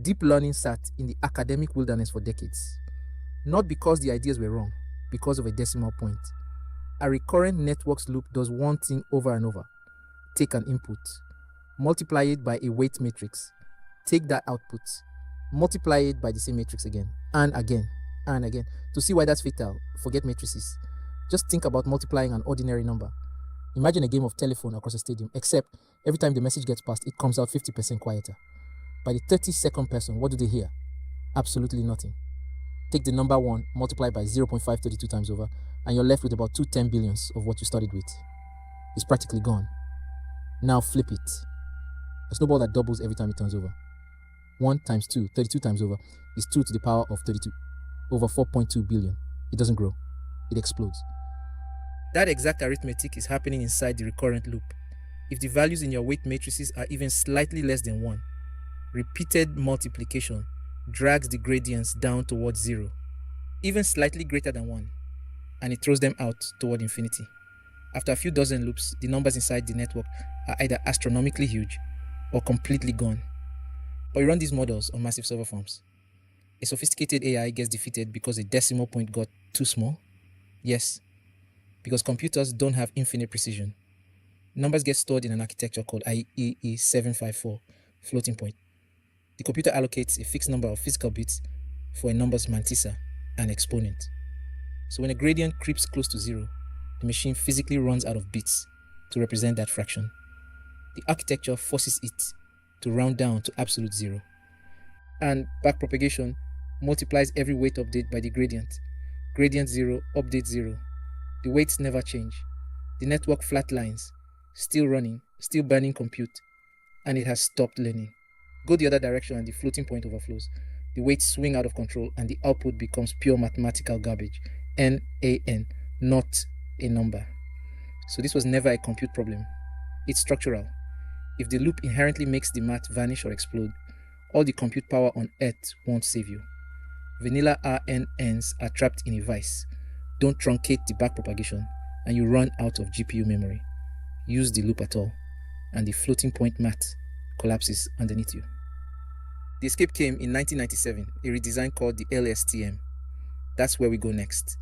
Deep learning sat in the academic wilderness for decades. Not because the ideas were wrong, because of a decimal point. A recurrent networks loop does one thing over and over. Take an input, multiply it by a weight matrix, take that output, multiply it by the same matrix again, and again, and again. To see why that's fatal, forget matrices. Just think about multiplying an ordinary number. Imagine a game of telephone across a stadium, except every time the message gets passed, it comes out 50% quieter. By the 32nd person, what do they hear? Absolutely nothing. Take the number 1, multiply by 0.532 times over, and you're left with about 2 10 billionths of what you started with. It's practically gone. Now flip it. A snowball that doubles every time it turns over. 1 times 2, 32 times over, is 2 to the power of 32, over 4.2 billion. It doesn't grow. It explodes. That exact arithmetic is happening inside the recurrent loop. If the values in your weight matrices are even slightly less than 1, repeated multiplication drags the gradients down towards 0, even slightly greater than 1, and it throws them out toward infinity. After a few dozen loops, the numbers inside the network are either astronomically huge or completely gone. But you run these models on massive server farms. A sophisticated AI gets defeated because a decimal point got too small? Yes, because computers don't have infinite precision. Numbers get stored in an architecture called IEEE 754, floating point. The computer allocates a fixed number of physical bits for a number's mantissa, an exponent. So when a gradient creeps close to 0, the machine physically runs out of bits to represent that fraction. The architecture forces it to round down to absolute 0. And backpropagation multiplies every weight update by the gradient. Gradient 0, update 0. The weights never change. The network flatlines, still running, still burning compute, and it has stopped learning. Go the other direction and the floating point overflows. The weights swing out of control and the output becomes pure mathematical garbage. NaN, not a number. So this was never a compute problem. It's structural. If the loop inherently makes the math vanish or explode, all the compute power on Earth won't save you. Vanilla RNNs are trapped in a vice. Don't truncate the backpropagation and you run out of GPU memory. Use the loop at all, and the floating point math collapses underneath you. The escape came in 1997, a redesign called the LSTM. That's where we go next.